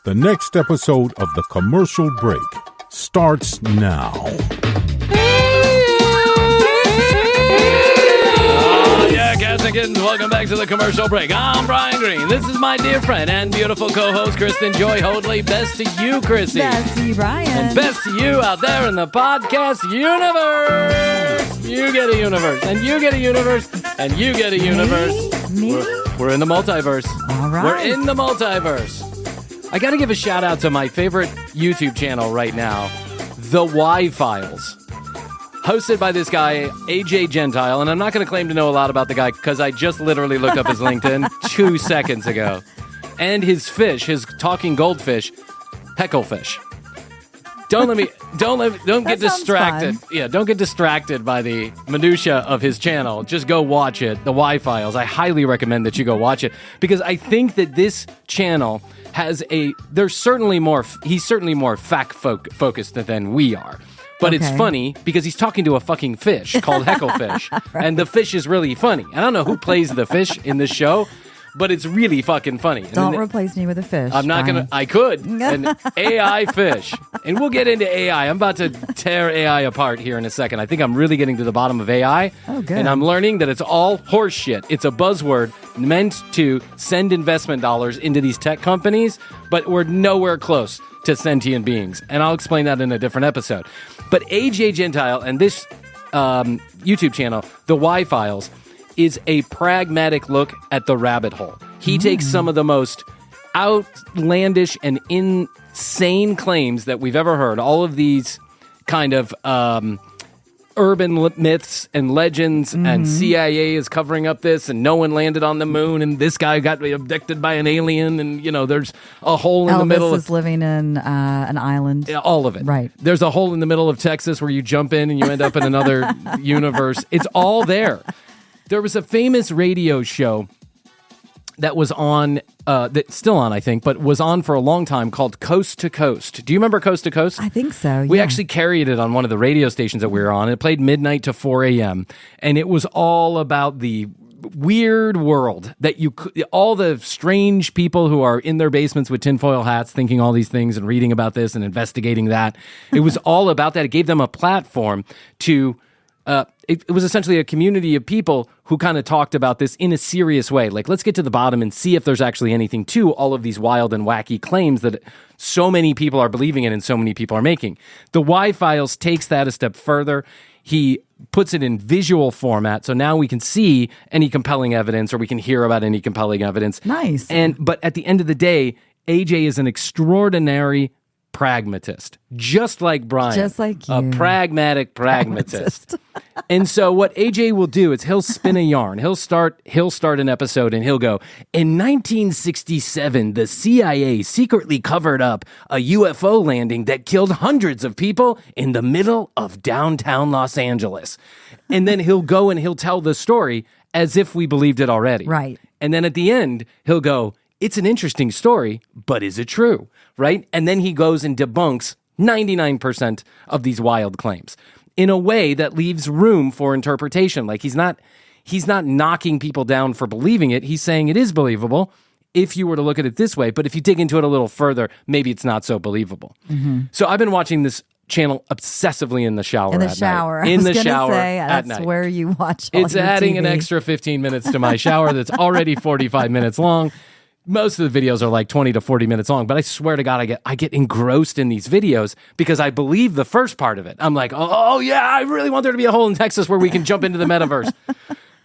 The next episode of The Commercial Break starts now. Cats and kittens, welcome back to The Commercial Break. I'm Bryan Green. This is my dear friend and beautiful co-host, Kristen Joy Hoadley. Best to you, Krissy. Best to you, Bryan. And best to you out there in the podcast universe. You get a universe, and you get a universe, and you get a universe. Me? We're in the multiverse. All right. We're in the multiverse. I got to give a shout out to my favorite YouTube channel right now, The Y-Files. Hosted by this guy, AJ Gentile, and I'm not going to claim to know a lot about the guy because I just literally looked up his LinkedIn 2 seconds ago. And his fish, his talking goldfish, Hecklefish. Don't get distracted. Fun. Yeah, don't get distracted by the minutia of his channel. Just go watch it, the Y-Files. I highly recommend that you go watch it because I think that this channel has he's certainly more fact focused than we are. But It's funny because he's talking to a fucking fish called Hecklefish. Right. And the fish is really funny. I don't know who plays the fish in this show, but it's really fucking funny. Don't replace me with a fish. I'm not going to. I could. An AI fish. And we'll get into AI. I'm about to tear AI apart here in a second. I think I'm really getting to the bottom of AI. Oh, good. And I'm learning that it's all horse shit. It's a buzzword meant to send investment dollars into these tech companies, but we're nowhere close to sentient beings. And I'll explain that in a different episode. But AJ Gentile and this YouTube channel, The Y-Files, is a pragmatic look at the rabbit hole. He takes some of the most outlandish and insane claims that we've ever heard. All of these kind of urban myths and legends, and CIA is covering up this, and no one landed on the moon, and this guy got abducted by an alien, and, you know, there's a hole in the middle. Elvis is living in an island. All of it. Right. There's a hole in the middle of Texas where you jump in and you end up in another universe. It's all there. There was a famous radio show that was on, that's still on, I think, but was on for a long time called Coast to Coast. Do you remember Coast to Coast? I think so, yeah. We actually carried it on one of the radio stations that we were on. It played midnight to 4 a.m., and it was all about the weird world that all the strange people who are in their basements with tinfoil hats thinking all these things and reading about this and investigating that. It was all about that. It gave them a platform to... It was essentially a community of people who kind of talked about this in a serious way. Like, let's get to the bottom and see if there's actually anything to all of these wild and wacky claims that so many people are believing in and so many people are making. The Y-Files takes that a step further. He puts it in visual format, so now we can see any compelling evidence or we can hear about any compelling evidence. Nice. But at the end of the day, AJ is an extraordinary pragmatist, just like Bryan. Just like you. A pragmatic pragmatist. And so what AJ will do is he'll spin a yarn. He'll start an episode and he'll go, in 1967, the CIA secretly covered up a UFO landing that killed hundreds of people in the middle of downtown Los Angeles. And then he'll go and he'll tell the story as if we believed it already. Right. And then at the end, he'll go, it's an interesting story, but is it true? Right? And then he goes and debunks 99% of these wild claims in a way that leaves room for interpretation. Like he's not knocking people down for believing it. He's saying it is believable if you were to look at it this way. But if you dig into it a little further, maybe it's not so believable. Mm-hmm. So I've been watching this channel obsessively in the shower. In the shower. In the shower at night. That's where you watch all It's your adding TV. an extra 15 minutes to my shower that's already 45 minutes long. Most of the videos are like 20 to 40 minutes long, but I swear to God, I get engrossed in these videos because I believe the first part of it. I'm like, oh yeah, I really want there to be a hole in Texas where we can jump into the metaverse.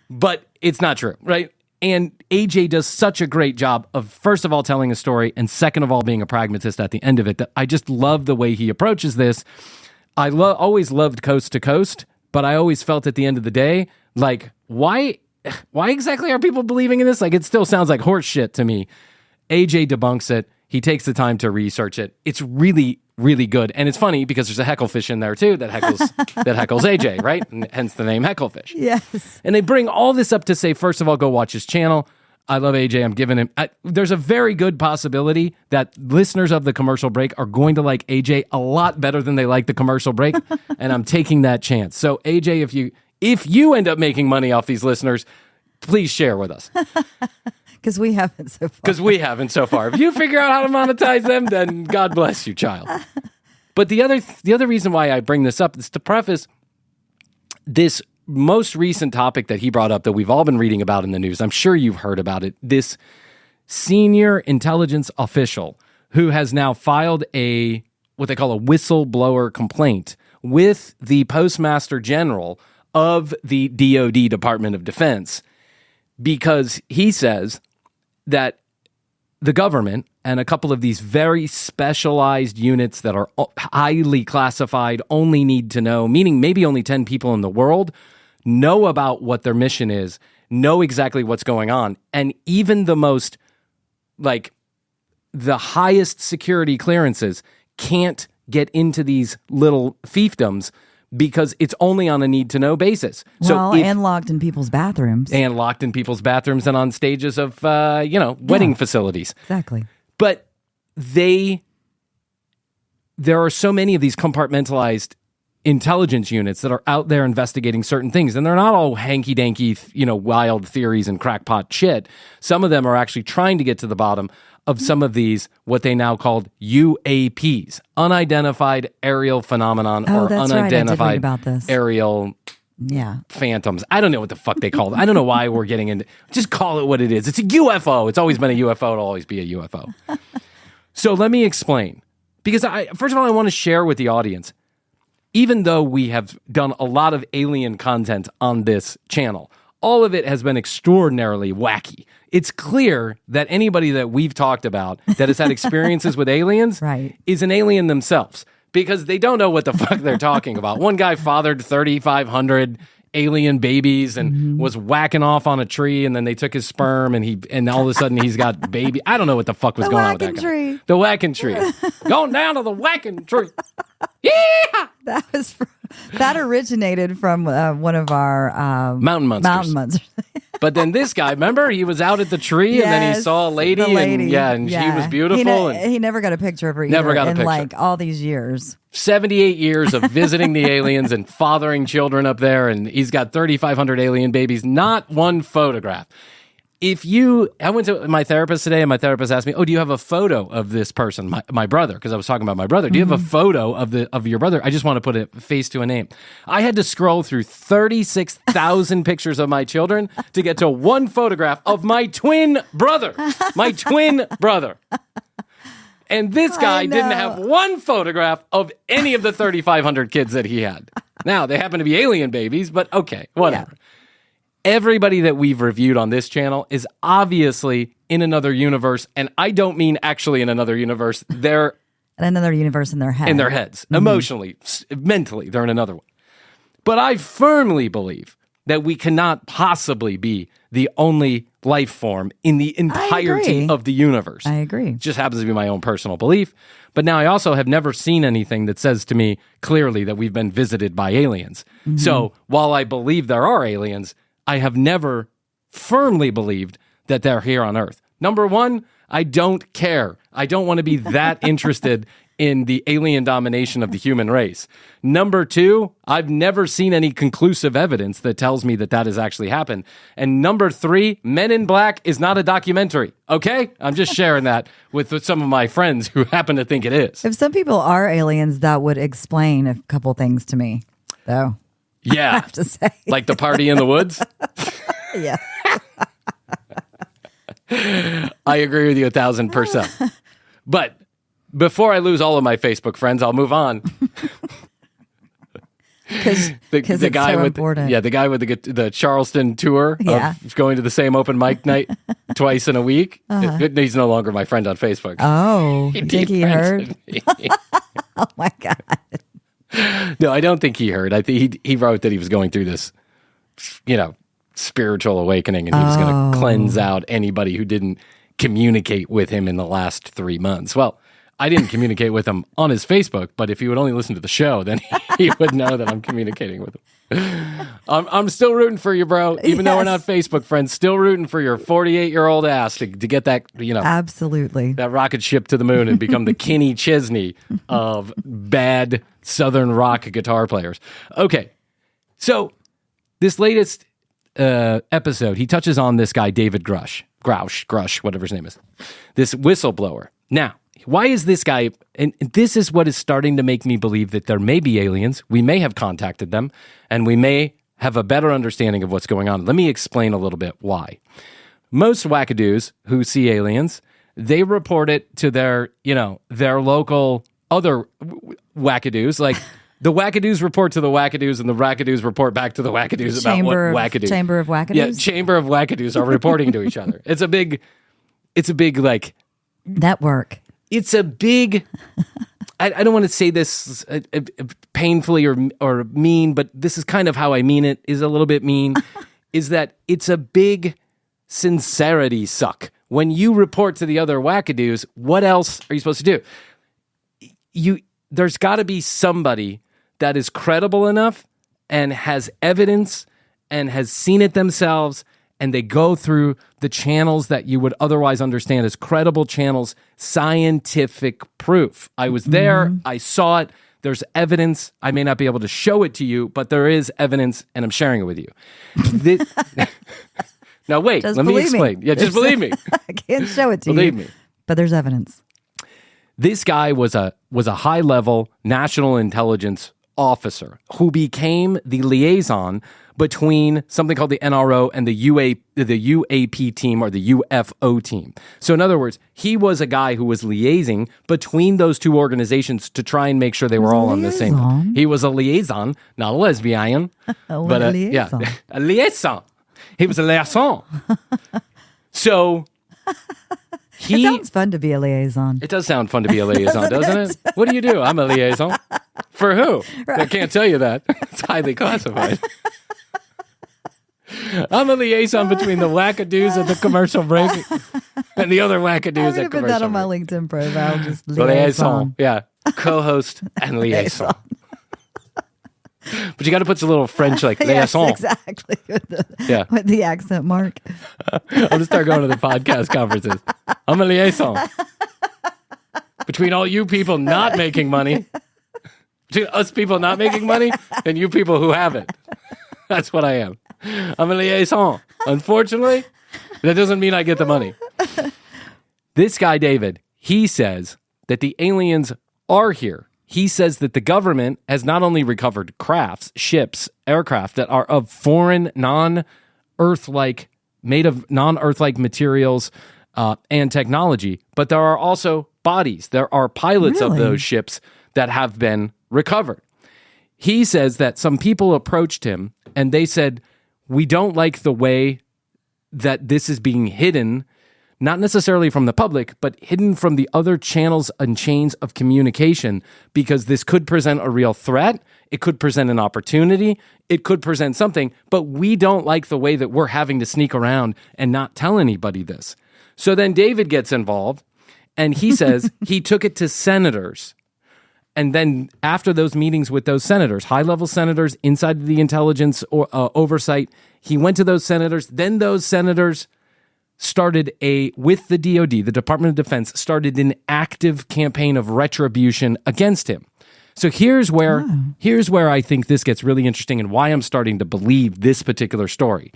But it's not true, right? And AJ does such a great job of, first of all, telling a story, and second of all, being a pragmatist at the end of it, that I just love the way he approaches this. I always loved Coast to Coast, but I always felt at the end of the day, like, why exactly are people believing in this? Like, it still sounds like horse shit to me. AJ debunks it. He takes the time to research it. It's really, really good. And it's funny because there's a hecklefish in there too that heckles AJ, right? And hence the name Hecklefish. Yes. And they bring all this up to say, first of all, go watch his channel. I love AJ. I'm giving him... there's a very good possibility that listeners of The Commercial Break are going to like AJ a lot better than they like The Commercial Break. And I'm taking that chance. So AJ, if you end up making money off these listeners, please share with us. Because we haven't so far. Because we haven't so far. If you figure out how to monetize them, then God bless you, child. But the other reason why I bring this up is to preface this most recent topic that he brought up that we've all been reading about in the news. I'm sure you've heard about it. This senior intelligence official who has now filed what they call a whistleblower complaint with the Postmaster General of the DoD, Department of Defense, because he says that the government and a couple of these very specialized units that are highly classified only need to know, meaning maybe only 10 people in the world, know about what their mission is, know exactly what's going on. And even the most, the highest security clearances can't get into these little fiefdoms because it's only on a need-to-know basis. And locked in people's bathrooms. And locked in people's bathrooms and on stages of, wedding facilities. Exactly. But there are so many of these compartmentalized intelligence units that are out there investigating certain things, and they're not all hanky-danky, wild theories and crackpot shit. Some of them are actually trying to get to the bottom of some of these, what they now called UAPs, unidentified aerial phenomenon, or unidentified aerial phantoms. I don't know what the fuck they call it. I don't know why we're getting into. Just call it what it is. It's a UFO. It's always been a UFO. It'll always be a UFO. So let me explain. Because first of all, I want to share with the audience, even though we have done a lot of alien content on this channel, all of it has been extraordinarily wacky. It's clear that anybody that we've talked about that has had experiences with aliens is an alien themselves, because they don't know what the fuck they're talking about. One guy fathered 3,500 alien babies and was whacking off on a tree, and then they took his sperm, and all of a sudden he's got baby. I don't know what the fuck was going on with that guy. The whacking tree. Going down to the whacking tree. Yeah! That originated from one of our mountain monsters. But then this guy, remember, he was out at the tree, and then he saw a lady, and she was beautiful. He never got a picture of her in all these years. 78 years of visiting the aliens and fathering children up there, and he's got 3,500 alien babies, not one photograph. I went to my therapist today, and my therapist asked me, "Oh, do you have a photo of this person, my brother?" Because I was talking about my brother. Do you have a photo of your brother? I just want to put a face to a name. I had to scroll through 36,000 pictures of my children to get to one photograph of my twin brother. My twin brother. And this guy didn't have one photograph of any of the 3,500 kids that he had. Now, they happen to be alien babies, but okay, whatever. Yeah. Everybody that we've reviewed on this channel is obviously in another universe, and I don't mean actually in another universe. They're in another universe in their head. In their heads. Emotionally, mentally, they're in another one. But I firmly believe that we cannot possibly be the only life form in the entirety of the universe. I agree. It just happens to be my own personal belief. But now I also have never seen anything that says to me clearly that we've been visited by aliens. So while I believe there are aliens, I have never firmly believed that they're here on Earth. Number one, I don't care. I don't want to be that interested in the alien domination of the human race. Number two, I've never seen any conclusive evidence that tells me that has actually happened. And number three, Men in Black is not a documentary, okay? I'm just sharing that with some of my friends who happen to think it is. If some people are aliens, that would explain a couple things to me, though. Yeah. I have to say. Like the party in the woods? Yeah. I agree with you 1,000%. But before I lose all of my Facebook friends, I'll move on. Because the it's guy so with important. the guy with the Charleston tour of going to the same open mic night twice in a week. He's no longer my friend on Facebook. Oh, I think he heard. Oh my God. No, I don't think he heard. I think he wrote that he was going through this, spiritual awakening, and he was going to cleanse out anybody who didn't communicate with him in the last 3 months. Well, I didn't communicate with him on his Facebook, but if he would only listen to the show, then he would know that I'm communicating with him. I'm still rooting for you, bro. Even though we're not Facebook friends, still rooting for your 48-year-old ass to get that, absolutely, that rocket ship to the moon and become the Kenny Chesney of bad Southern rock guitar players. Okay, so this latest episode, he touches on this guy, David Grush, whatever his name is, this whistleblower. Now, why is this guy, and this is what is starting to make me believe that there may be aliens, we may have contacted them, and we may have a better understanding of what's going on. Let me explain a little bit why. Most wackadoos who see aliens, they report it to their local other wackadoos. Like the wackadoos report to the wackadoos, and the wackadoos report back to the wackadoos about what wackadoos. Chamber of wackadoos? Yeah, chamber of wackadoos are reporting to each other. It's a big like... network. It's a big... I don't want to say this painfully or mean, but this is kind of how I mean it, is a little bit mean, is that it's a big sincerity suck. When you report to the other wackadoos, what else are you supposed to do? There's got to be somebody that is credible enough and has evidence and has seen it themselves, and they go through the channels that you would otherwise understand as credible channels, scientific proof. I was there, I saw it, there's evidence. I may not be able to show it to you, but there is evidence, and I'm sharing it with you. Now wait, just let me explain. Yeah, just believe me. I can't show it to you. Believe me. But there's evidence. This guy was a high-level national intelligence officer who became the liaison between something called the NRO and the UAP team, or the UFO team. So in other words, he was a guy who was liaising between those two organizations to try and make sure they were all on the same. He was a liaison, not a lesbian, but a liaison. Yeah, a liaison. He was a liaison. So it sounds fun to be a liaison. It does sound fun to be a liaison, doesn't it? What do you do? I'm a liaison. For who? Right. I can't tell you that. It's highly classified. I'm a liaison between the wackadoos at the commercial break and the other wackadoos at commercial break. I'm going to put that on my LinkedIn profile. Just liaison. Yeah. Co-host and liaison. But you got to put some little French like liaison. Yes, exactly. With the accent mark. I'm going to start going to the podcast conferences. I'm a liaison. Between all you people not making money, between us people not making money, and you people who have it. That's what I am. I'm a liaison. Unfortunately, that doesn't mean I get the money. This guy, David, he says that the aliens are here. He says that the government has not only recovered crafts, ships, aircraft that are of foreign, non-Earth-like, made of non-Earth-like materials and technology, but there are also bodies. There are pilots of those ships that have been recovered. He says that some people approached him and they said, we don't like the way that this is being hidden, not necessarily from the public, but hidden from the other channels and chains of communication, because this could present a real threat. It could present an opportunity. It could present something, but we don't like the way that we're having to sneak around and not tell anybody this. So then David gets involved, and he says he took it to senators. And then after those meetings with those senators, high-level senators inside the intelligence or oversight, he went to those senators. Then those senators started with the DOD, the Department of Defense, started an active campaign of retribution against him. So here's where I think this gets really interesting and why I'm starting to believe this particular story.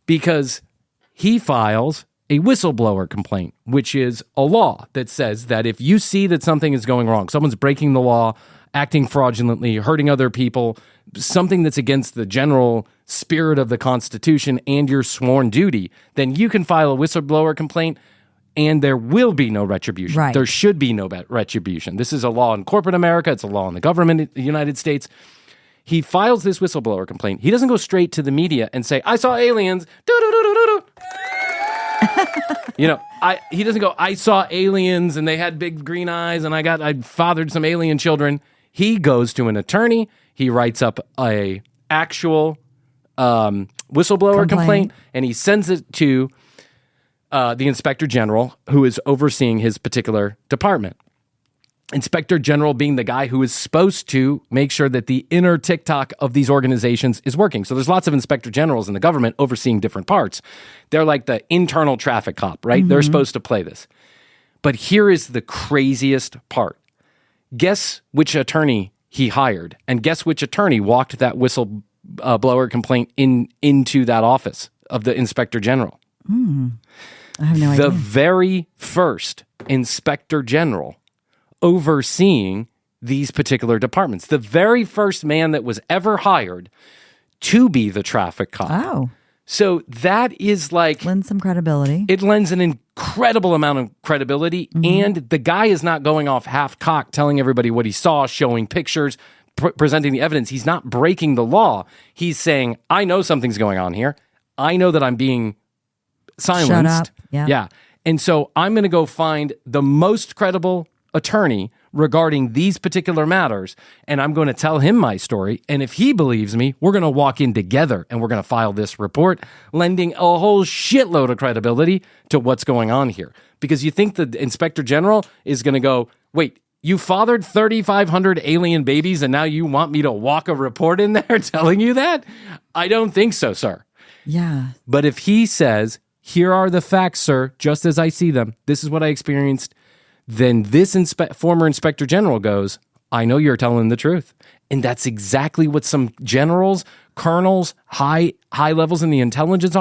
Because he files a whistleblower complaint, which is a law that says that if you see that something is going wrong, someone's breaking the law, acting fraudulently, hurting other people, something that's against the general spirit of the Constitution and your sworn duty, then you can file a whistleblower complaint and there will be no retribution. Right. There should be no retribution. This is a law in corporate America. It's a law in the government in the United States. He files this whistleblower complaint. He doesn't go straight to the media and say, I saw aliens. He doesn't go, I saw aliens and they had big green eyes and I fathered some alien children. He goes to an attorney. He writes up a actual whistleblower complaint and he sends it to the Inspector General, who is overseeing his particular department. Inspector General being the guy who is supposed to make sure that the inner TikTok of these organizations is working. So there's lots of Inspector Generals in the government overseeing different parts. They're like the internal traffic cop, right? Mm-hmm. They're supposed to play this. But here is the craziest part. Guess which attorney he hired, and guess which attorney walked that blower complaint into that office of the inspector general. I have no The idea. very first inspector general overseeing these particular departments. The very first man that was ever hired to be the traffic cop. Oh, So that is like, lend some credibility. it lends an incredible amount of credibility. And the guy is not going off half-cocked, telling everybody what he saw, showing pictures, presenting the evidence. He's not breaking the law. He's saying, I know something's going on here. I know that I'm being silenced. Shut up. Yeah. And so I'm going to go find the most credible attorney regarding these particular matters, and I'm going to tell him my story. And if he believes me, we're going to walk in together and we're going to file this report, lending a whole shitload of credibility to what's going on here. Because you think the inspector general is going to go, wait, you fathered 3,500 alien babies and now you want me to walk a report in there telling you that? I don't think so, sir. Yeah. But if he says, here are the facts, sir, just as I see them, this is what I experienced, then this former inspector general goes, I know you're telling the truth. And that's exactly what some generals, colonels, high levels in the intelligence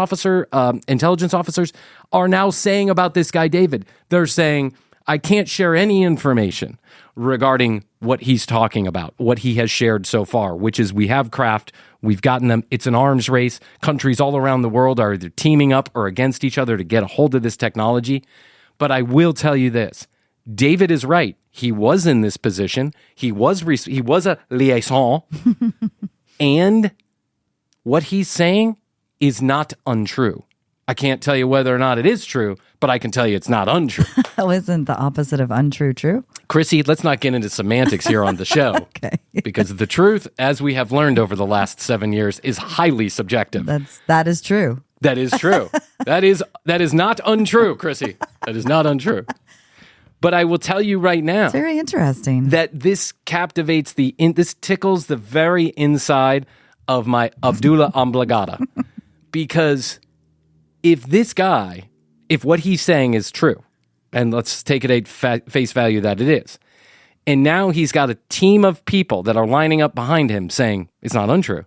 officers are now saying about this guy, David. They're saying, I can't share any information regarding what he's talking about, what he has shared so far, which is we have craft, we've gotten them. It's an arms race. Countries all around the world are either teaming up or against each other to get a hold of this technology. But I will tell you this. David is right. He was in this position. He was a liaison. And what he's saying is not untrue. I can't tell you whether or not it is true, but I can tell you it's not untrue. Oh, isn't the opposite of untrue true? Krissy, let's not get into semantics here on the show. Okay. Because the truth, as we have learned over the last 7 years, is highly subjective. That is true. That is true. That is not untrue, Krissy. That is not untrue. But I will tell you right now, It's very interesting. that this captivates this tickles the very inside of my Abdullah Oblongata. Because if this guy, if what he's saying is true, and let's take it at face value that it is, and now he's got a team of people that are lining up behind him saying it's not untrue,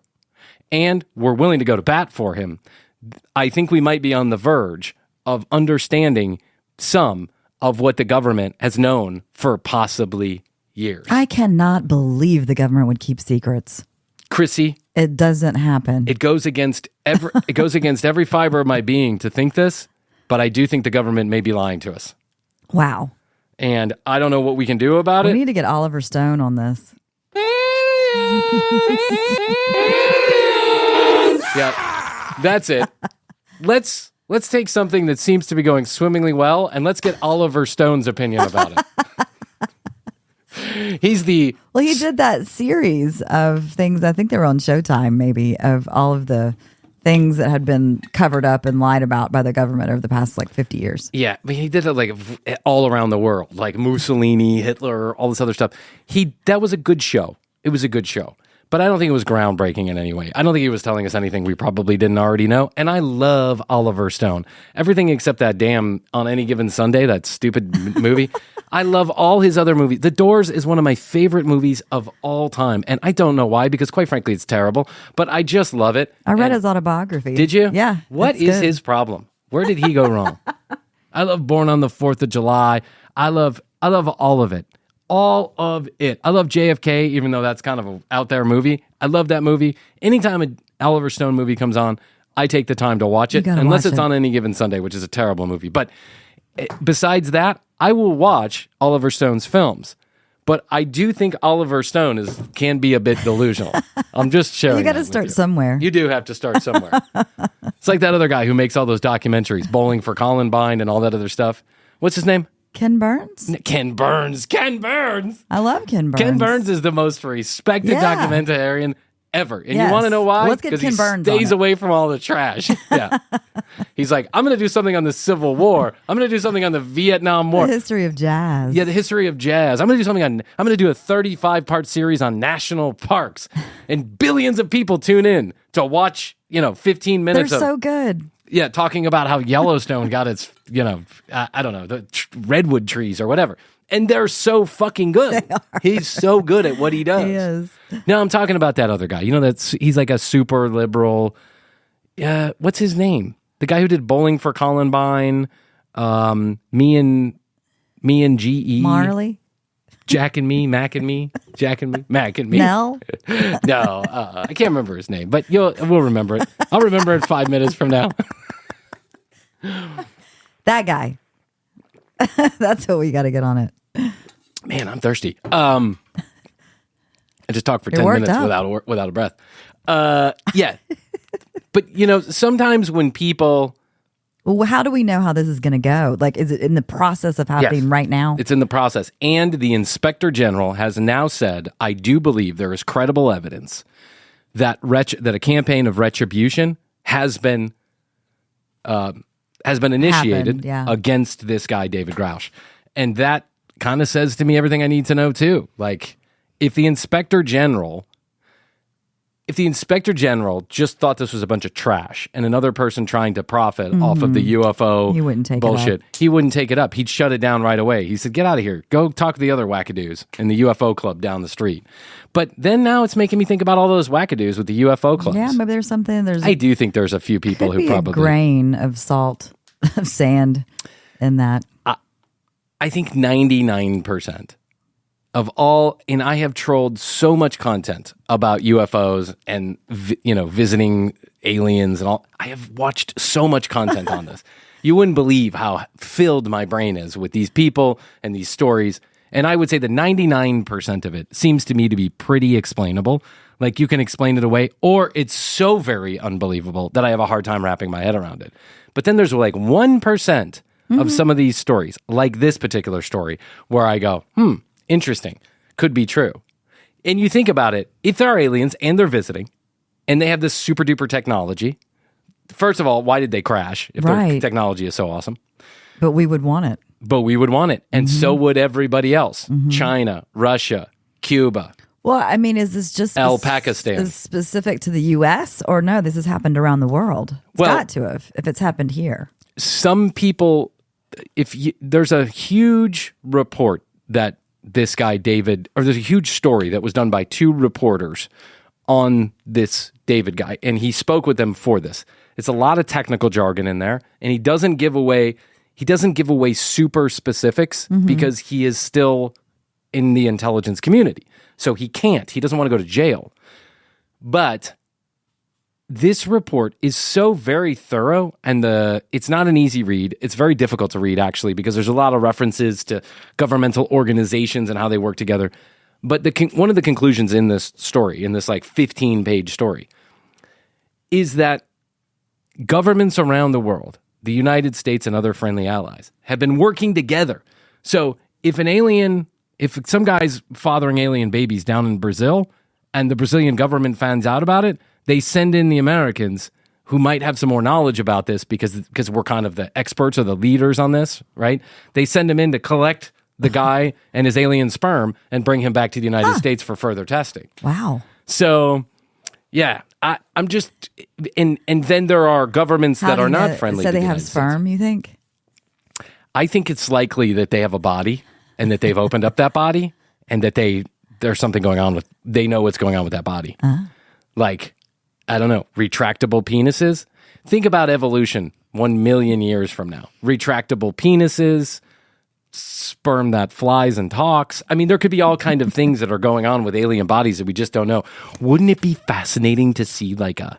and we're willing to go to bat for him, I think we might be on the verge of understanding some of what the government has known for possibly years. I cannot believe the government would keep secrets. Krissy, It doesn't happen. it goes against every fiber of my being to think this, but I do think the government may be lying to us. Wow. And I don't know what we can do about We it. need to get Oliver Stone on this. Yeah, that's it. Let's take something that seems to be going swimmingly well, and let's get Oliver Stone's opinion about it. He's the Well, he did that series of things. I think they were on Showtime, maybe, of all of the things that had been covered up and lied about by the government over the past 50 years. yeah, but he did it like all around the world, like Mussolini, Hitler, all this other stuff. That was a good show. It was a good show. But I don't think it was groundbreaking in any way. I don't think he was telling us anything we probably didn't already know. And I love Oliver Stone. Everything except that damn On Any Given Sunday, that stupid movie. I love all his other movies. The Doors is one of my favorite movies of all time. And I don't know why, because quite frankly, it's terrible. But I just love it. I read And- his autobiography. Did you? Yeah. What it's is good. his problem? Where did he go wrong? I love Born on the 4th of July. I love all of it. All of it. I love JFK, even though that's kind of an out there movie. I love that movie. Anytime an Oliver Stone movie comes on, I take the time to watch it, gotta unless watch it's it. On Any Given Sunday, which is a terrible movie. But besides that, I will watch Oliver Stone's films. But I do think Oliver Stone can be a bit delusional. I'm just sharing. You got that to with start you. somewhere. You do have to start somewhere. It's like that other guy who makes all those documentaries, Bowling for Columbine and all that other stuff. What's his name? Ken Burns? Ken Burns. Ken Burns. I love Ken Burns. Ken Burns is the most respected Yeah. documentarian ever. And Yes. you want to know why? Let's get Because Ken he Burns on stays it. away from all the trash. Yeah. He's like, I'm going to do something on the Civil War. I'm going to do something on the Vietnam War. The history of jazz. Yeah, the history of jazz. I'm going to do a 35-part series on national parks. And billions of people tune in to watch, 15 They're minutes of so good. yeah, talking about how Yellowstone got its, I don't know, the redwood trees or whatever. And they're so fucking good. He's so good at what he does. He is. No, I'm talking about that other guy. You know, he's like a super liberal. What's his name? The guy who did Bowling for Columbine. Me and GE. Marley? Jack and me, Mac and me, Jack and me, Mac and me. Mel? No, I can't remember his name, but we'll remember it. I'll remember it 5 minutes from now. That guy. That's what we got to get on it. Man, I'm thirsty. I just talked for 10 minutes without a breath. Yeah. But, you know, sometimes when people... Well, how do we know how this is going to go? Like, is it in the process of happening right now? It's in the process. And the Inspector General has now said, I do believe there is credible evidence that a campaign of retribution has been initiated against this guy, David Grouch. And that kind of says to me everything I need to know, too. Like, if the Inspector General just thought this was a bunch of trash and another person trying to profit off of the UFO bullshit, he wouldn't take it up. He'd shut it down right away. He said, get out of here. Go talk to the other wackadoos in the UFO club down the street. But then now it's making me think about all those wackadoos with the UFO clubs. Yeah, maybe there's something. I do think there's a few people who probably... a grain of salt, of sand in that. I think 99% of all, and I have trolled so much content about UFOs and, visiting aliens and all. I have watched so much content on this. You wouldn't believe how filled my brain is with these people and these stories. And I would say that 99% of it seems to me to be pretty explainable. Like you can explain it away, or it's so very unbelievable that I have a hard time wrapping my head around it. But then there's like 1% of some of these stories, like this particular story, where I go, interesting, could be true. And you think about it, if there are aliens and they're visiting and they have this super duper technology, first of all, why did they crash if their technology is so awesome? But we would want it. And so would everybody else. China, Russia, Cuba. Well, I mean, is this just Pakistan specific to the U.S. or no, this has happened around the world? It's got to have, if it's happened here. Some people, there's a huge report that this guy, David, or there's a huge story that was done by 2 reporters on this David guy, and he spoke with them for this. It's a lot of technical jargon in there, and he doesn't give away super specifics because he is still in the intelligence community. So he doesn't want to go to jail. But this report is so very thorough, and it's not an easy read. It's very difficult to read, actually, because there's a lot of references to governmental organizations and how they work together. But one of the conclusions in this story, in this like 15-page story, is that governments around the world, the United States and other friendly allies, have been working together. So if some guy's fathering alien babies down in Brazil and the Brazilian government finds out about it, they send in the Americans who might have some more knowledge about this because we're kind of the experts or the leaders on this, right? They send him in to collect the guy and his alien sperm and bring him back to the United States for further testing. Wow. So, yeah, I'm just... And then there are governments that are not friendly to the United States. So they have sperm, you think? I think it's likely that they have a body and that they've opened up that body and that there's something going on they know what's going on with that body. Like, I don't know, retractable penises. Think about evolution 1 million years from now. Retractable penises, sperm that flies and talks. I mean, there could be all kind of things that are going on with alien bodies that we just don't know. Wouldn't it be fascinating to see like an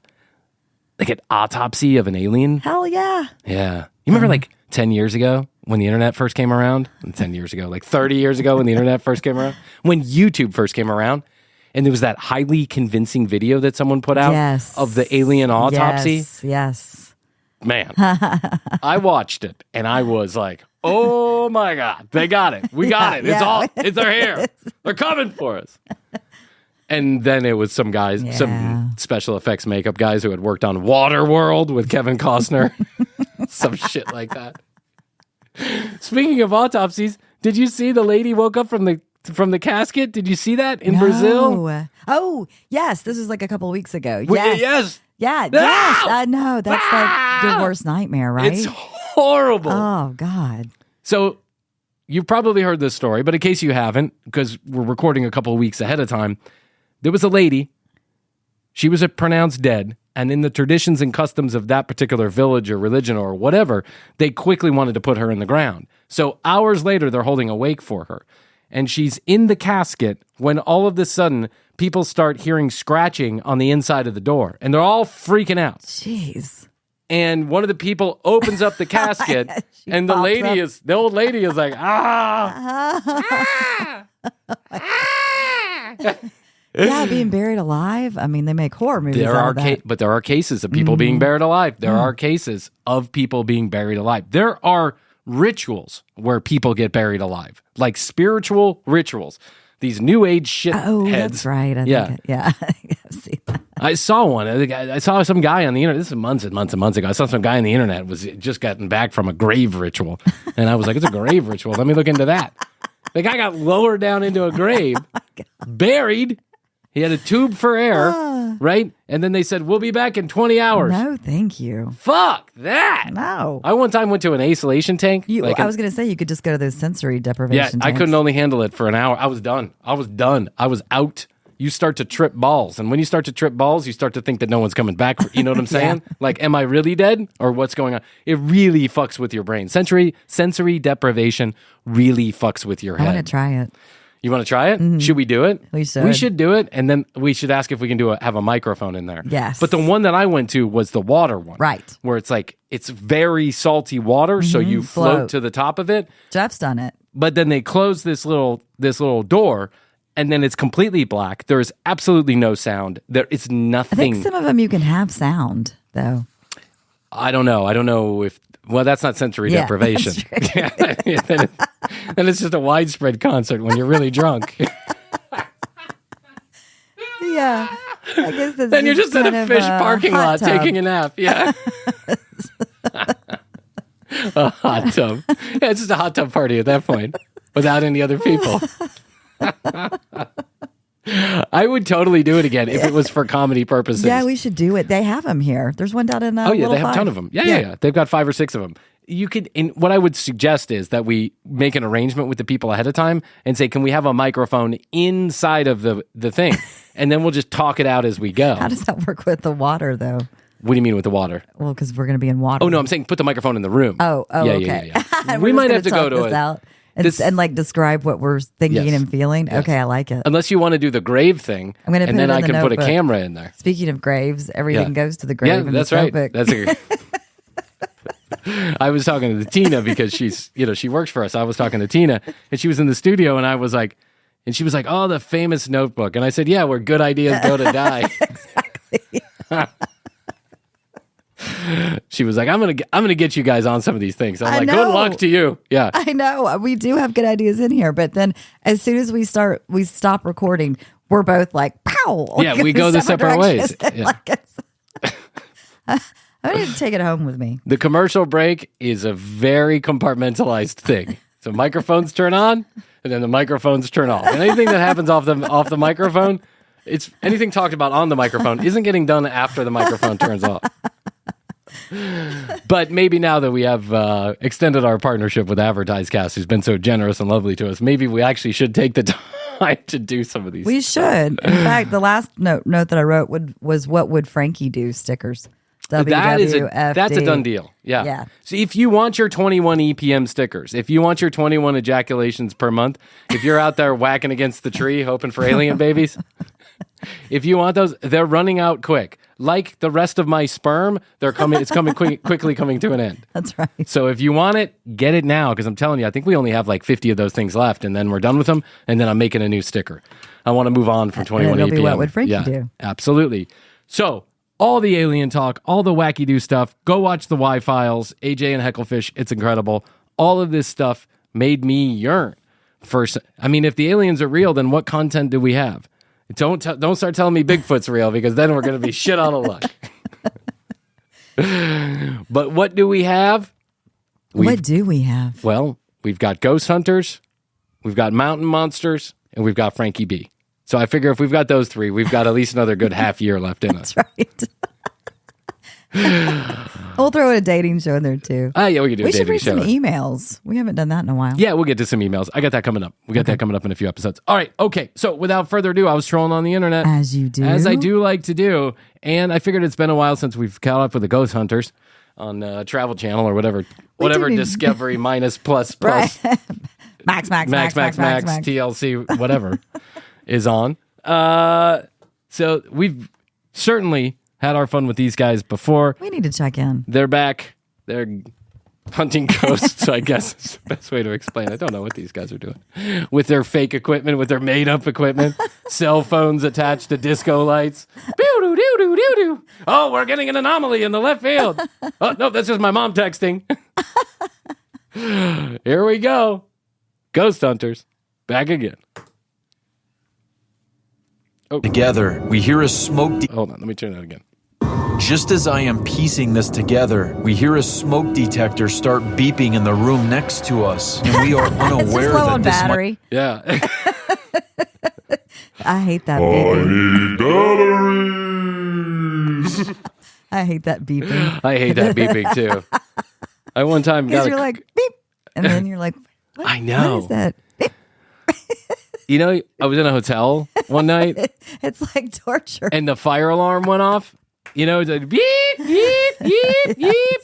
autopsy of an alien? Hell yeah. Yeah. You remember like 10 years ago when the internet first came around? 10 years ago, like 30 years ago when the internet first came around? When YouTube first came around? And there was that highly convincing video that someone put out of the alien autopsy. Yes. Man, I watched it and I was like, oh my God, they got it. We got it. They're here. They're coming for us. And then it was some guys, some special effects makeup guys who had worked on Waterworld with Kevin Costner. Some shit like that. Speaking of autopsies, did you see the lady woke up from the casket? Did you see that in Brazil? Oh, yes. This was like a couple of weeks ago. Yes. Yeah, yes. I know. That's like your worst nightmare, right? It's horrible. Oh, God. So you've probably heard this story, but in case you haven't, because we're recording a couple of weeks ahead of time, there was a lady. She was pronounced dead. And in the traditions and customs of that particular village or religion or whatever, they quickly wanted to put her in the ground. So hours later, they're holding a wake for her. And she's in the casket when all of a sudden, people start hearing scratching on the inside of the door. And they're all freaking out. Jeez. And one of the people opens up the casket, and the old lady is like, ah! Yeah, being buried alive. I mean, they make horror movies out of that. But there are cases of people being buried alive. There are cases of people being buried alive. There are rituals where people get buried alive, like spiritual rituals. These new age shit Oh, heads. that's right. I think I've seen that. I saw one. I saw some guy on the internet. This is months and months and months ago. I saw some guy on the internet was just gotten back from a grave ritual. And I was like, it's a grave ritual. Let me look into that. The guy got lowered down into a grave, buried. He had a tube for air, right? And then they said, we'll be back in 20 hours. No, thank you. Fuck that. No. I one time went to an isolation tank. I was going to say you could just go to those sensory deprivation tanks. I couldn't only handle it for an hour. I was done. I was out. You start to trip balls. And when you start to trip balls, you start to think that no one's coming back. You know what I'm saying? Yeah. Like, am I really dead? Or what's going on? It really fucks with your brain. Sensory deprivation really fucks with your head. I want to try it. You want to try it? Mm-hmm. Should we do it? We should. We should do it, and then we should ask if we can have a microphone in there. Yes. But the one that I went to was the water one. Right. Where it's like, it's very salty water, so you float to the top of it. Jeff's done it. But then they close this little door, and then it's completely black. There is absolutely no sound. There is nothing. I think some of them you can have sound, though. I don't know if... Well, that's not sensory deprivation. Then it's just a widespread concert when you're really drunk. Yeah. I guess that's then you're just in a fish parking lot taking a nap. Yeah. A hot tub. Yeah, it's just a hot tub party at that point without any other people. I would totally do it again if it was for comedy purposes. Yeah, we should do it. They have them here. There's one down in Oh, yeah, Little they have Five. a ton of them. Yeah. They've got 5 or 6 of them. You could, what I would suggest is that we make an arrangement with the people ahead of time and say, can we have a microphone inside of the thing? And then we'll just talk it out as we go. How does that work with the water, though? What do you mean with the water? Well, because we're going to be in water. Oh, no, I'm saying put the microphone in the room. Oh, okay. Yeah. We might have to go to it. Out and like describe what we're thinking and feeling. Yes. Okay, I like it. Unless you want to do the grave thing, I'm gonna and then I can put a camera in there. Speaking of graves, everything goes to the grave. Yeah, that's right. That's I was talking to Tina because she works for us. I was talking to Tina, and she was in the studio, and I was like, and she was like, "Oh, the famous Notebook," and I said, "Yeah, where good ideas go to die." Exactly. She was like, I'm gonna get you guys on some of these things. I'm like, know. good luck to you. Yeah. I know. We do have good ideas in here, but then as soon as we stop recording, we're both like, pow. Yeah, we go the separate ways. Yeah. I need to take it home with me. The commercial break is a very compartmentalized thing. So microphones turn on, and then the microphones turn off. And anything that happens off the microphone, it's anything talked about on the microphone isn't getting done after the microphone turns off. But maybe now that we have extended our partnership with AdvertiseCast, who's been so generous and lovely to us, maybe we actually should take the time to do some of these. We should. In fact, the last note that I wrote was what would Frankie do stickers. That's a done deal. Yeah. So if you want your 21 EPM stickers, if you want your 21 ejaculations per month, if you're out there whacking against the tree hoping for alien babies, if you want those, they're running out quick. Like the rest of my sperm, it's coming quickly coming to an end. That's right. So if you want it, get it now, because I'm telling you, I think we only have like 50 of those things left, and then we're done with them, and then I'm making a new sticker. I want to move on from 21 it'll EPM. be what would Frankie do? Absolutely. So all the alien talk, all the wacky do stuff, go watch the Y-Files, AJ and Hecklefish, it's incredible. All of this stuff made me yearn. If the aliens are real, then what content do we have? Don't start telling me Bigfoot's real, because then we're going to be shit out of luck. But what do we have? What do we have? Well, we've got ghost hunters, we've got mountain monsters, and we've got Frankie B. So I figure if we've got those 3, we've got at least another good half year left in us. That's right. We'll throw in a dating show in there too. Yeah, we could do a We should dating read show. some emails. We haven't done that in a while. Yeah, we'll get to some emails. I got that coming up. We got that coming up in a few episodes. All right, okay. So without further ado, I was trolling on the internet. As you do. As I do like to do. And I figured it's been a while since we've caught up with the Ghost Hunters on Travel Channel or whatever Discovery minus plus Right. Max, TLC, whatever is on. So we've certainly had our fun with these guys before. We need to check in. They're back. They're hunting ghosts, I guess is the best way to explain. I don't know what these guys are doing with their fake equipment, with their made-up equipment, cell phones attached to disco lights. Doo-doo-doo-doo-doo-doo. Oh, we're getting an anomaly in the left field. Oh, no, that's just my mom texting. Here we go. Ghost Hunters, back again. Oh. Together, we hear a smoke. Hold on, let me turn that again. Just as I am piecing this together, we hear a smoke detector start beeping in the room next to us, and we are It's unaware just low that on this battery. Yeah. I hate that I beeping. need batteries. I hate that beeping. I hate that beeping too. I one time Because got you're like, beep. And then you're like, what? I know. What is that? Beep. You know, I was in a hotel one night It's like torture. and the fire alarm went off. You know, it's like beep, beep, beep, beep.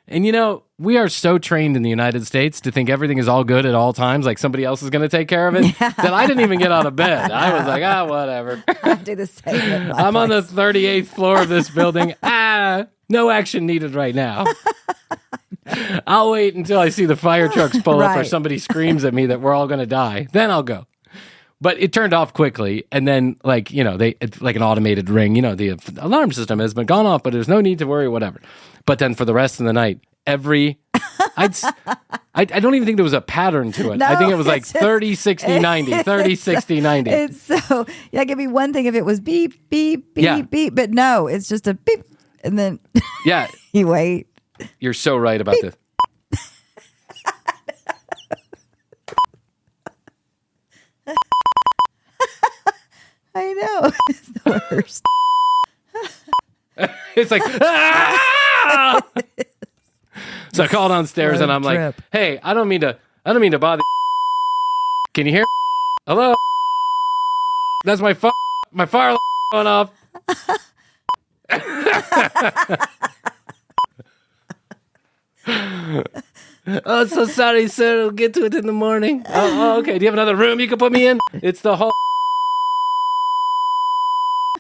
And you know, we are so trained in the United States to think everything is all good at all times, like somebody else is going to take care of it, that I didn't even get out of bed. I was like, whatever. I do the same. at my I'm on the place. 38th floor of this building. No action needed right now. I'll wait until I see the fire trucks pull up or Right. somebody screams at me that we're all going to die. Then I'll go. But it turned off quickly, and then, like, you know, it's like an automated ring. You know, the alarm system has been gone off, but there's no need to worry, whatever. But then for the rest of the night, I don't even think there was a pattern to it. No, I think it was like it's just- 30, 60, 90, 30, 60, 90. It's so, yeah, it could be one thing if it was beep, beep, beep, Yeah. beep. But no, it's just a beep. And then Yeah, you wait. you're so right about this. I know. It's the worst. It's like, ah! So I call downstairs and I'm like, Trip. hey, I don't mean to bother. Can you hear? Hello? That's my phone. My fire alarm going off. Oh, so sorry, sir. We'll get to it in the morning. Oh, okay. Do you have another room you can put me in? It's the whole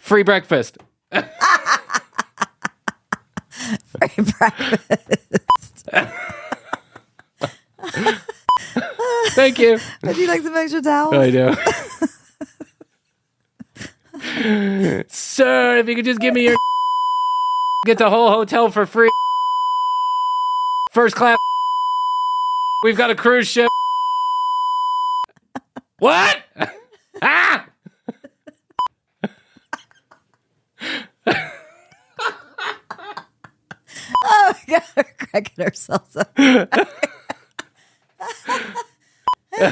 free breakfast. Free breakfast. Thank you. Would you like some extra towels? I know. Sir, if you could just give me your get the whole hotel for free. First class. We've got a cruise ship. What? Ah! Oh, my God. We're cracking ourselves up. It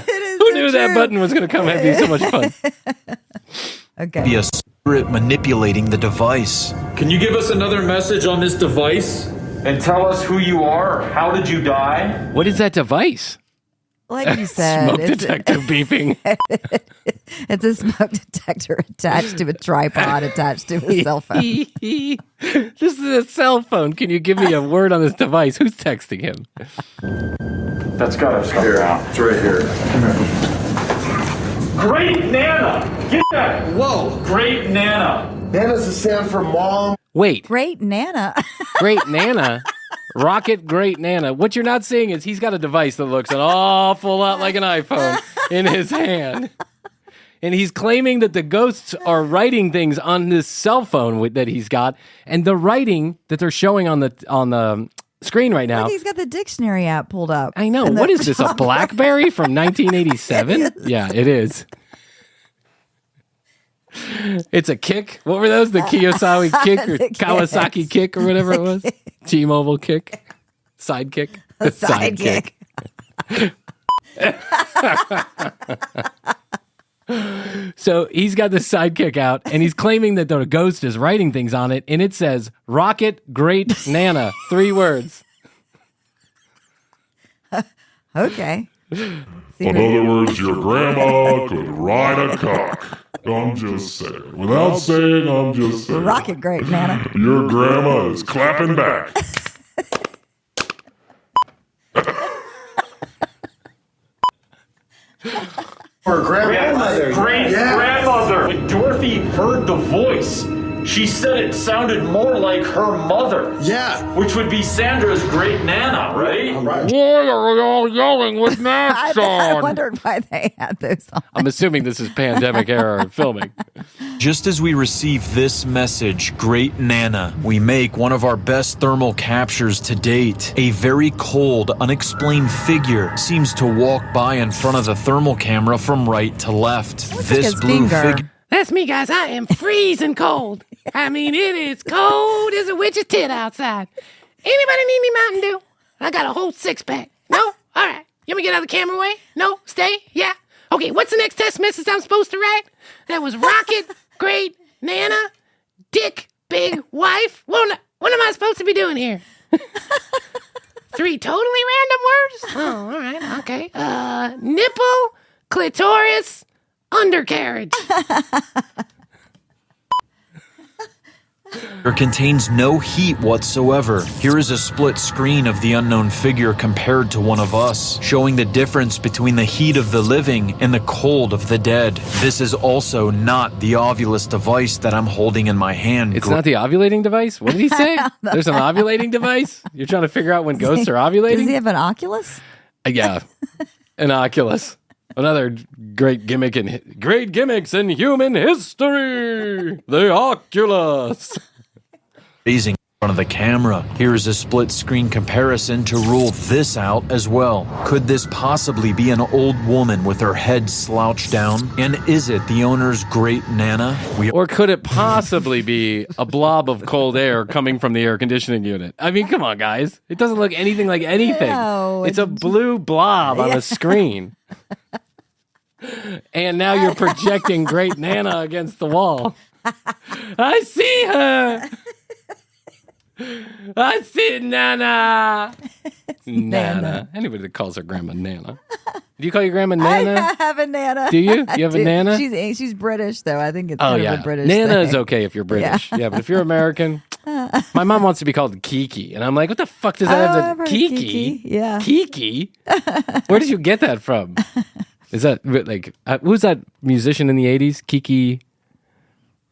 is Who so knew that true. button was going to come and be so much fun? Okay. be a spirit manipulating the device. Can you give us another message on this device and tell us who you are? How did you die? What is that device? Like you said, Smoke detector beeping. it's a smoke detector attached to a tripod attached to a cell phone. This is a cell phone. Can you give me a word on this device? Who's texting him? That's gotta stop now. It's right here. Great Nana! Get that! Whoa! Great Nana! Nana's a sound for mom. Wait, Great Nana. Great Nana? Rocket Great Nana. What you're not seeing is he's got a device that looks an awful lot like an iPhone in his hand. And he's claiming that the ghosts are writing things on this cell phone that he's got. And the writing that they're showing on the screen right now. He's got the dictionary app pulled up. I know. And What the- is this, a BlackBerry from 1987? Yeah, it is. It's a Kick. What were those? The Kiyosaki Kick or The Kawasaki Kicks. Kick or whatever it was? T-Mobile Kick. Sidekick. The Sidekick. So he's got this sidekick out, and he's claiming that the ghost is writing things on it, and it says, Rocket Great Nana. 3 words. Okay. In other words, your grandma could ride a cock. I'm just saying. Without saying, I'm just saying. Rocket great, Nana. Your grandma is clapping back. Her grandmother. Great grandmother. When Dorothy heard the voice, she said it sounded more like her mother. Yeah. Which would be Sandra's great nana, right? Right. Why are we all yelling with masks I on? wondered why they had those on. I'm assuming this is pandemic era filming. Just as we receive this message, Great Nana, we make one of our best thermal captures to date. A very cold, unexplained figure seems to walk by in front of the thermal camera from right to left. Looks This like his blue finger. figure. That's me, guys. I am freezing cold. I mean, it is cold as a witch's tit outside. Anybody need any Mountain Dew? I got a whole 6-pack. No? All right. You want me to get out of the camera way? No? Stay? Yeah? Okay, what's the next test message I'm supposed to write? That was Rocket, Great, Nana, Dick, Big, Wife. What am I supposed to be doing here? 3 totally random words? Oh, all right. Okay. Nipple, clitoris, undercarriage. Contains no heat whatsoever. Here is a split screen of the unknown figure compared to one of us, showing the difference between the heat of the living and the cold of the dead. This is also not the Ovulus device that I'm holding in my hand. It's not the ovulating device? What did he say? There's an ovulating device? You're trying to figure out when ghosts are ovulating? Does he have an Oculus? Yeah, an Oculus. Another great gimmick great gimmicks in human history. The Oculus. Raising in front of the camera. Here is a split screen comparison to rule this out as well. Could this possibly be an old woman with her head slouched down? And is it the owner's great Nana? Or could it possibly be a blob of cold air coming from the air conditioning unit? I mean, come on, guys. It doesn't look anything like anything. No, it's a blue blob on a screen. And now you're projecting Great Nana against the wall. I see her. I see Nana. Nana. Anybody that calls their grandma Nana. Do you call your grandma Nana? I have a Nana. Do you? I You have a do. Nana? She's British, though. I think it's Oh, kind yeah. of a British Nana is thing. okay if you're British. Yeah, but if you're American, my mom wants to be called Kiki. And I'm like, what the fuck does that I've have heard to of Kiki? Yeah. Kiki? Where did you get that from? Is that like, who's that musician in the 80s? Kiki.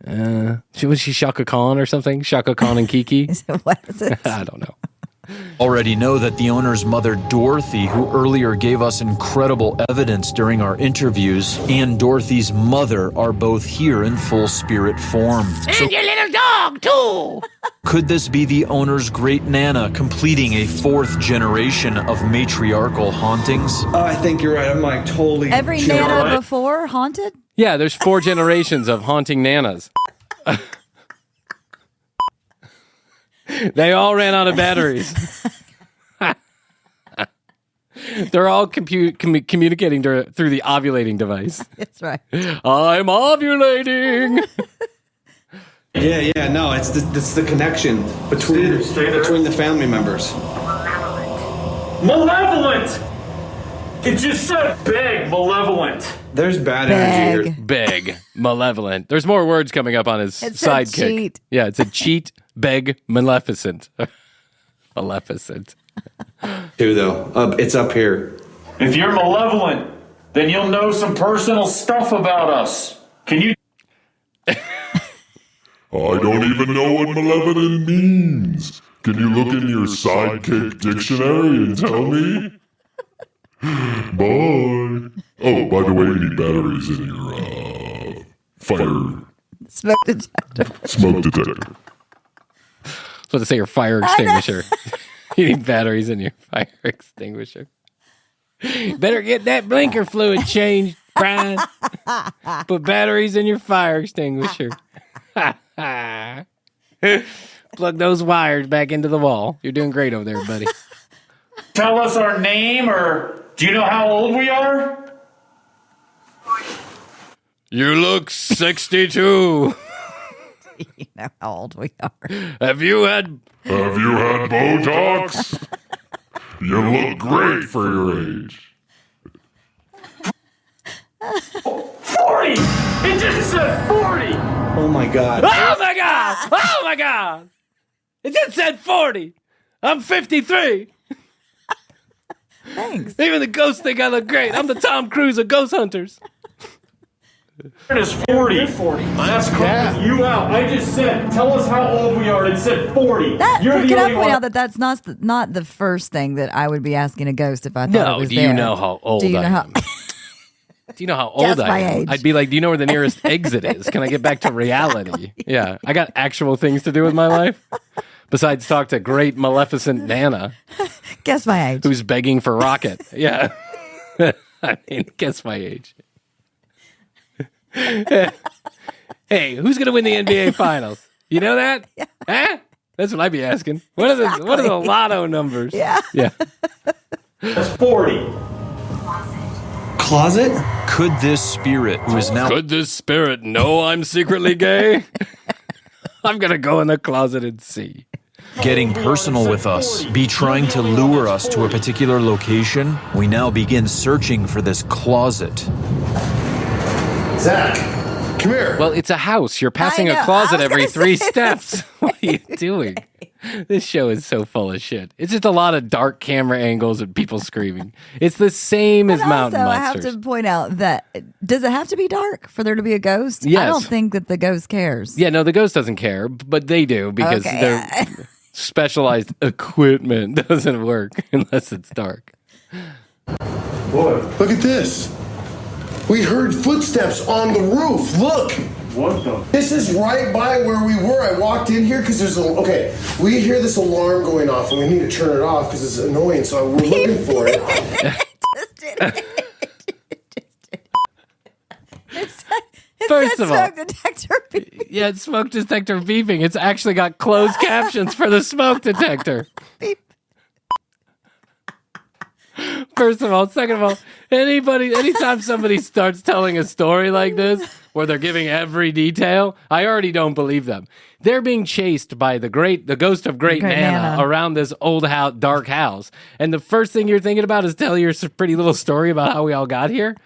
Was she Shaka Khan or something? Shaka Khan and Kiki? What is it? I don't know. Already know that the owner's mother, Dorothy, who earlier gave us incredible evidence during our interviews, and Dorothy's mother are both here in full spirit form. And your little dog, too. Could this be the owner's great Nana completing a 4th generation of matriarchal hauntings? I think you're right. I'm like totally. Every chilling. Nana before haunted? Yeah, there's 4 generations of haunting Nanas. They all ran out of batteries. They're all communicating through the ovulating device. That's right. I'm ovulating. Yeah. No, it's the connection between the family members. Malevolent! It just said big, malevolent. There's bad energy here. Beg, malevolent. There's more words coming up on his It said sidekick. cheat. Yeah, it's a cheat, beg, maleficent. Maleficent. Too though. It's up here. If you're malevolent, then you'll know some personal stuff about us. Can you? I don't even know what malevolent means. Can you look in your sidekick dictionary and tell me? Bye. Oh, by the way, you need batteries in your fire Smoke detector. smoke detector. So to say your fire extinguisher. You need batteries in your fire extinguisher. Better get that blinker fluid changed, Brian. Put batteries in your fire extinguisher. Plug those wires back into the wall. You're doing great over there, buddy. Tell us our name, or do you know how old we are? You look 62. You know how old we are. Have you had Botox? You look great for your age. 40! It just said 40! Oh my God. Oh my God! Oh my God! It just said 40. I'm 53. Thanks. Even the ghosts think I look great. I'm the Tom Cruise of ghost hunters. It is 40. You're 40. That's calling you out. I just said, tell us how old we are. It said 40. Can I point out that that's not the first thing that I would be asking a ghost if I thought it was do there. you know how old I am? Do you know how old Guess I my am? age. I'd be like, do you know where the nearest exit is? Can I get back to reality? Yeah, I got actual things to do with my life besides talk to great maleficent Nana, Guess my age. who's begging for Rocket. Yeah, I mean, guess my age. Hey, who's gonna win the NBA Finals? You know that? Yeah. Huh? That's what I'd be asking. What are the lotto numbers? Yeah. Yeah. That's 40. Closet? Could this spirit, who is now Could this spirit know I'm secretly gay? I'm gonna go in the closet and see. getting personal with us, be trying to lure us to a particular location, we now begin searching for this closet. Zach, come here. Well, it's a house. You're passing I know. a closet I was every gonna 3 say steps. What are you doing? This show is so full of shit. It's just a lot of dark camera angles and people screaming. It's the same as Mountain Also, Monsters. I have to point out that does it have to be dark for there to be a ghost? Yes. I don't think that the ghost cares. Yeah, no, the ghost doesn't care, but they do because Okay. their specialized equipment doesn't work unless it's dark. What? Look at this. We heard footsteps on the roof. Look. What the? This is right by where we were. I walked in here because there's okay. We hear this alarm going off and we need to turn it off because it's annoying. So we're looking for it. Just did it. It First said of all- smoke detector. beep. Yeah, it's smoke detector beeping. It's actually got closed captions for the smoke detector. Beep. First of all. Second of all, anytime somebody starts telling a story like this, where they're giving every detail, I already don't believe them. They're being chased by the ghost of Great Great Nana Nana. around this old house, dark house. And the first thing you're thinking about is tell your pretty little story about how we all got here.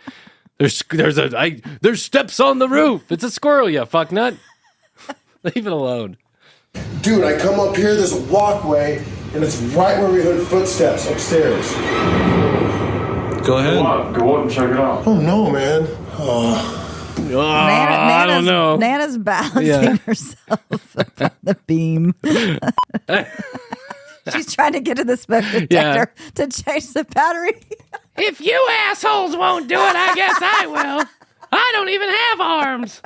There's steps on the roof. It's a squirrel, you fucknut. Leave it alone. Dude, I come up here. There's a walkway, and it's right where we heard footsteps upstairs. Go ahead. Go up and check it out. Oh no, man. I don't know. Nana's balancing Yeah. herself on the beam. She's trying to get to the smoke detector to change the battery. If you assholes won't do it, I guess I will. I don't even have arms.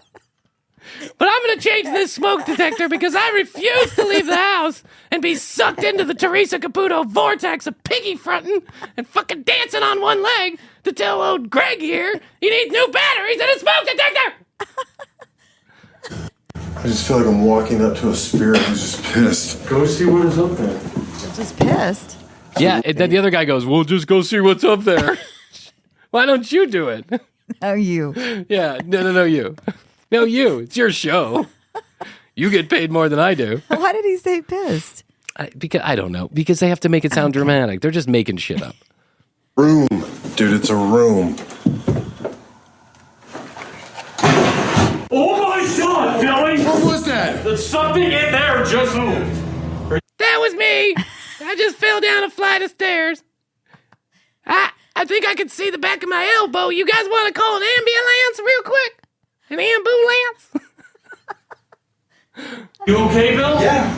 But I'm going to change this smoke detector because I refuse to leave the house and be sucked into the Teresa Caputo vortex of piggy fronting and fucking dancing on one leg to tell old Greg here he needs new batteries and a smoke detector. I just feel like I'm walking up to a spirit who's just pissed. Go see what is up there. Just pissed. Yeah, and then the other guy goes, "Well, just go see what's up there." Why don't you do it? Oh, you. Yeah, no, you. No, you. It's your show. You get paid more than I do. Why did he say pissed? Because I don't know. Because they have to make it sound dramatic. They're just making shit up. Room. Dude, it's a room. Oh my God, Billy! What was that? There's something in there just moved. That was me. I just fell down a flight of stairs. I think I can see the back of my elbow. You guys want to call an ambulance real quick? An ambulance? You okay, Bill? Yeah,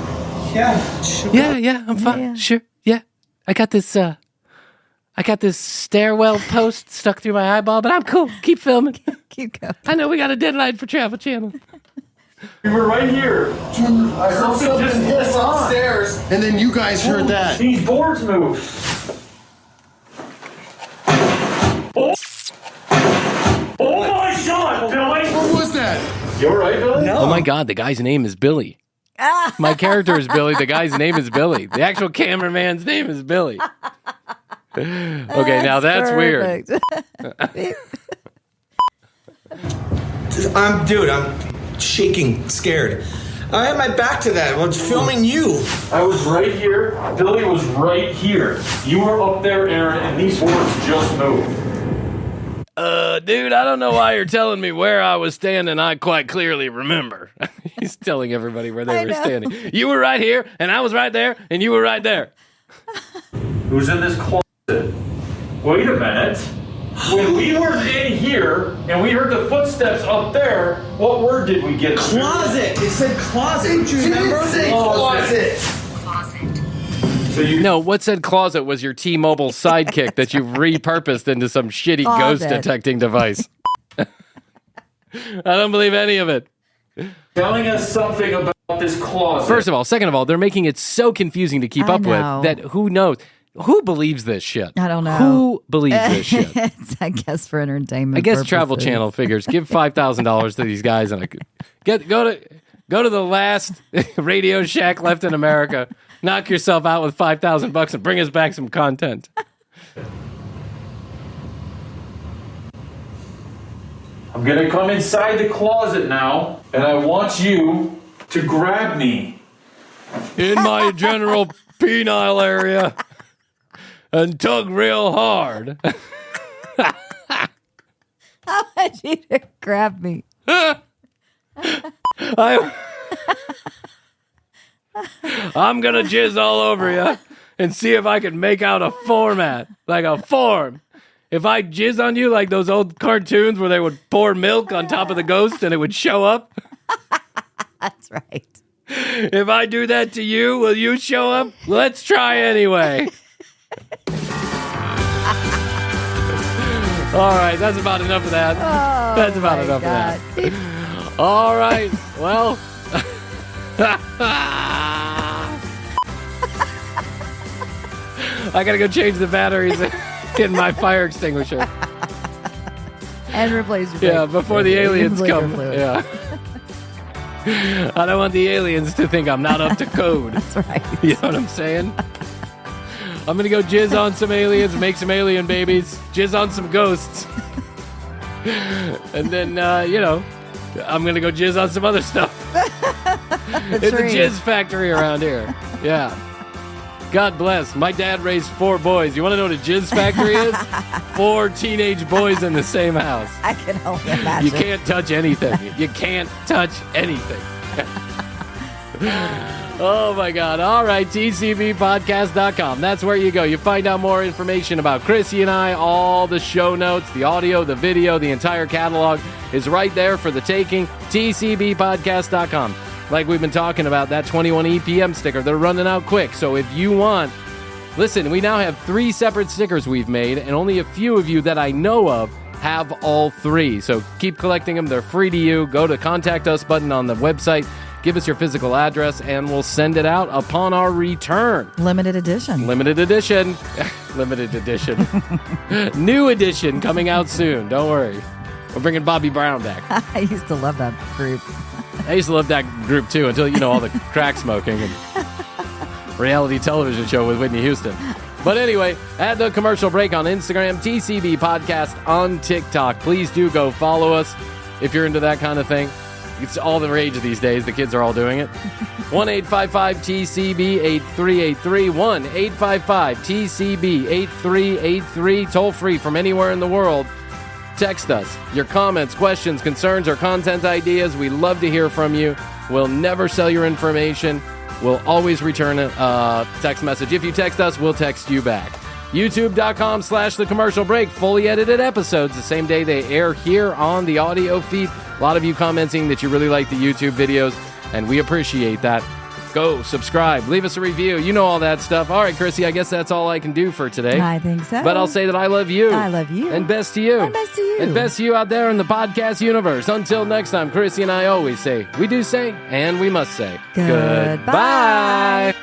I'm fine. Yeah. Sure. Yeah. I got this stairwell post stuck through my eyeball, but I'm cool. Keep filming. Keep going. I know we got a deadline for Travel Channel. We were right here. Dude, I heard Something something just hit went on. upstairs, and then you guys heard that. These boards moved. Oh my God, Billy! What was that? You alright, Billy? Oh my God, the guy's name is Billy. My character is Billy. The guy's name is Billy. The actual cameraman's name is Billy. Okay, now that's weird. Perfect. I'm shaking, scared. I had my back to that. I was filming you. I was right here. Billy was right here. You were up there, Aaron, and these boards just moved. Dude, I don't know why you're telling me where I was standing. I quite clearly remember. He's telling everybody where they were standing. You were right here, and I was right there, and you were right there. Who's in this closet? Wait a minute. When we were in here and we heard the footsteps up there, what word did we get? Closet. It said closet. Do you remember? Closet. No, what said closet was your T-Mobile sidekick that you've repurposed into some shitty ghost detecting device. I don't believe any of it. Telling us something about this closet. First of all, second of all, they're making it so confusing to keep up with that who knows? Who believes this shit? I don't know. Who believes this shit? It's, I guess, for entertainment. I guess purposes. Travel Channel figures give $5,000 to these guys and go to the last Radio Shack left in America. Knock yourself out with $5,000 and bring us back some content. I'm gonna come inside the closet now, and I want you to grab me. In my general penile area and tug real hard. I want you to grab me. I'm going to jizz all over you and see if I can make out a format, like a form. If I jizz on you like those old cartoons where they would pour milk on top of the ghost and it would show up. That's right. If I do that to you, will you show up? Let's try anyway. All right, that's about enough of that. Oh, that's about enough of that. All right, well. I gotta go change the batteries in my fire extinguisher. And replace your Yeah, before the aliens come. Fluid. Yeah. I don't want the aliens to think I'm not up to code. That's right. You know what I'm saying? I'm gonna go jizz on some aliens, make some alien babies, jizz on some ghosts. And then, I'm gonna go jizz on some other stuff. It's a jizz factory around here. Yeah. God bless. My dad raised 4 boys. You want to know what a jizz factory is? 4 teenage boys in the same house. I can only imagine. You can't touch anything. You can't touch anything. Oh, my God. All right, tcbpodcast.com. That's where you go. You find out more information about Krissy and I, all the show notes, the audio, the video, the entire catalog is right there for the taking. tcbpodcast.com. Like we've been talking about, that 21 EPM sticker, they're running out quick. So if you want, listen, we now have 3 separate stickers we've made, and only a few of you that I know of have all 3. So keep collecting them. They're free to you. Go to Contact Us button on the website. Give us your physical address, and we'll send it out upon our return. Limited edition. Limited edition. Limited edition. New edition coming out soon. Don't worry. We're bringing Bobby Brown back. I used to love that group. I used to love that group, too, until, all the crack smoking and reality television show with Whitney Houston. But anyway, at the commercial break on Instagram, TCB Podcast on TikTok. Please do go follow us if you're into that kind of thing. It's all the rage these days. The kids are all doing it. 1-855-TCB-8383. 1-855-TCB-8383. Toll free from anywhere in the world. Text us your comments, questions, concerns, or content ideas. We love to hear from you. We'll never sell your information. We'll always return a text message. If you text us, we'll text you back. YouTube.com/The Commercial Break. Fully edited episodes the same day they air here on the audio feed. A lot of you commenting that you really like the YouTube videos, and we appreciate that. Go subscribe, leave us a review. You know all that stuff. All right, Krissy, I guess that's all I can do for today. I think so. But I'll say that I love you. I love you. And best to you. And best to you. And best to you out there in the podcast universe. Until next time, Krissy and I always say, we do say, and we must say, Goodbye. goodbye.